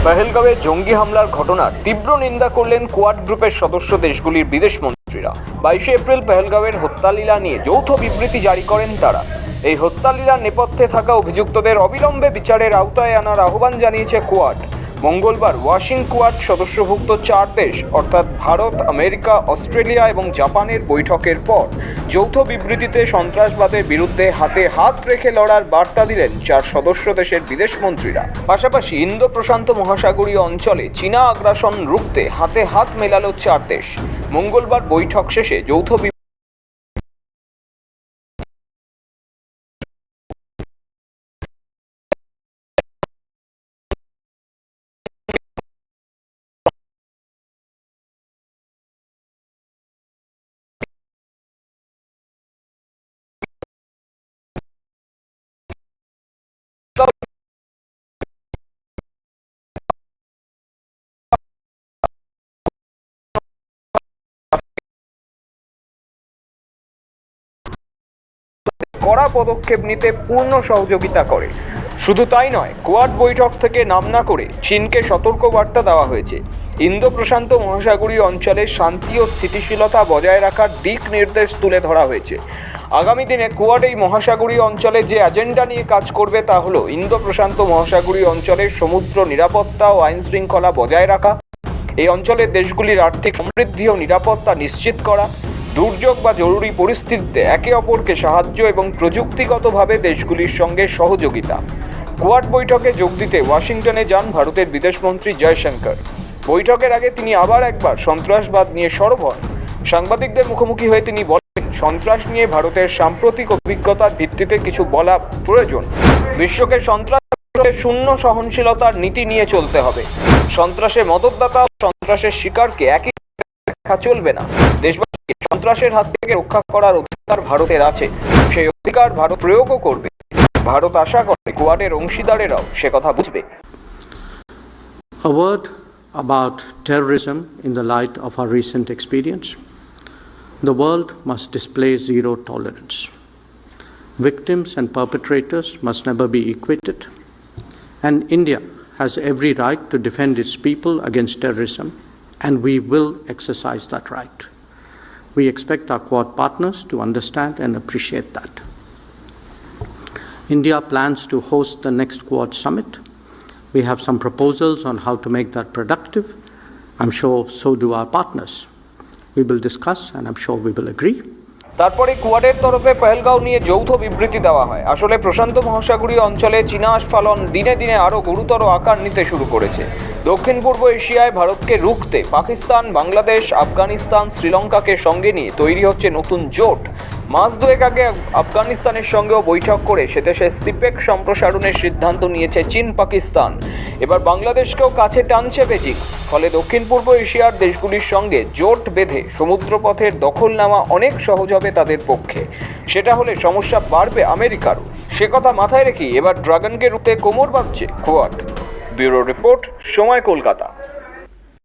পহেলগাঁওয়ে জঙ্গি হামলার ঘটনার তীব্র নিন্দা করলেন কোয়াড গ্রুপের সদস্য দেশগুলির বিদেশ মন্ত্রীরা। 22 এপ্রিল পহেলগাঁওয়ের হত্যালীলা নিয়ে যৌথ বিবৃতি জারি করেন তারা। এই হত্যালীলার নেপথ্যে থাকা অভিযুক্তদের অবিলম্বে বিচারের আওতায় আনার আহ্বান জানিয়েছে কোয়াড। মঙ্গলবার ওয়াশিং কোয়াড সদস্যভুক্ত 4 দেশ অর্থাৎ ভারত, আমেরিকা, অস্ট্রেলিয়া এবং জাপানের বৈঠকের পর যৌথ বিবৃতিতে সন্ত্রাসবাদের বিরুদ্ধে হাতে হাত রেখে লড়ার বার্তা দিলেন 4 সদস্য দেশের বিদেশ মন্ত্রীরা। পাশাপাশি ইন্দো প্রশান্ত মহাসাগরীয় অঞ্চলে চীনা আগ্রাসন রুখতে হাতে হাত মেলালো 4 দেশ। মঙ্গলবার বৈঠক শেষে যৌথ কড়া পদক্ষেপ নিতে পূর্ণ সহযোগিতা করে। শুধু তাই নয়, কোয়াড বৈঠক থেকে নাম না করে চীনকে সতর্কবার্তা দেওয়া হয়েছে। ইন্দো প্রশান্ত মহাসাগরীয় অঞ্চলে শান্তি ও স্থিতিশীলতা বজায় রাখার দিক নির্দেশ তুলে ধরা হয়েছে। আগামী দিনে কোয়াড এই মহাসাগরীয় অঞ্চলে যে এজেন্ডা নিয়ে কাজ করবে তা হলো ইন্দো প্রশান্ত মহাসাগরীয় অঞ্চলের সমুদ্র নিরাপত্তা ও আইন শৃঙ্খলা বজায় রাখা, এই অঞ্চলের দেশগুলির আর্থিক সমৃদ্ধি ও নিরাপত্তা নিশ্চিত করা, দুর্যোগ বা জরুরি পরিস্থিতিতে একে অপরকে সাহায্য এবং প্রযুক্তিগতভাবে দেশগুলির সঙ্গে সহযোগিতা। কোয়াড বৈঠকে যোগ দিতে ওয়াশিংটনে যান ভারতের বিদেশমন্ত্রী জয়শঙ্কর। বৈঠকের আগে তিনি আবার একবার সন্ত্রাসবাদ নিয়ে সরব হন। সাংবাদিকদের মুখোমুখি হয়ে তিনি বলেন, সন্ত্রাস নিয়ে ভারতের সাম্প্রতিক অভিজ্ঞতার ভিত্তিতে কিছু বলা প্রয়োজন। বিশ্বকে সন্ত্রাসের শূন্য সহনশীলতার নীতি নিয়ে চলতে হবে। সন্ত্রাসের মদতদাতা ও সন্ত্রাসের শিকারকে একই দেখা চলবে না। দেশবাসীকে সন্ত্রাসের হাত থেকে রক্ষা করার অধিকার ভারতের আছে, সেই অধিকার ভারত প্রয়োগও করবে। ভারত আশা করে কোয়াডের অংশীদারেরাও সে কথা বুঝবে। A word about terrorism in the light of our recent experience. The world must display zero tolerance. Victims and perpetrators must never be equated, and India has every right to defend its people against terrorism, and we will exercise that right. We expect our Quad partners to understand and appreciate that. India plans to host the next Quad summit. We have some proposals on how to make that productive. I'm sure so do our partners. We will discuss and I'm sure we will agree. তারপরে কোয়াডের তরফে পহেলগাঁও নিয়ে যৌথ বিবৃতি দেওয়া হয়। আসলে প্রশান্ত মহাসাগরীয় অঞ্চলে চীনা আস্ফালন দিনে দিনে আরও গুরুতর আকার নিতে শুরু করেছে। দক্ষিণ পূর্ব এশিয়ায় ভারতকে রুখতে পাকিস্তান, বাংলাদেশ, আফগানিস্তান, শ্রীলঙ্কাকে সঙ্গে নিয়ে তৈরি হচ্ছে নতুন জোট। মাস দুয়েক আগে আফগানিস্তানের সঙ্গেও বৈঠক করে সে দেশে সিপেক সম্প্রসারণের সিদ্ধান্ত নিয়েছে চীন, পাকিস্তান। এবার বাংলাদেশকেও কাছে টানছে বেজিং। ফলে দক্ষিণ পূর্ব এশিয়ার দেশগুলির সঙ্গে জোট বেঁধে সমুদ্রপথের দখল নেওয়া অনেক সহজ হবে তাদের পক্ষে। সেটা হলে সমস্যা বাড়বে আমেরিকারও। সে কথা মাথায় রেখেই এবার ড্রাগনকে রুখতে কোমর বাঁধছে কোয়াড। ব্যুরো রিপোর্ট, সময়, কলকাতা।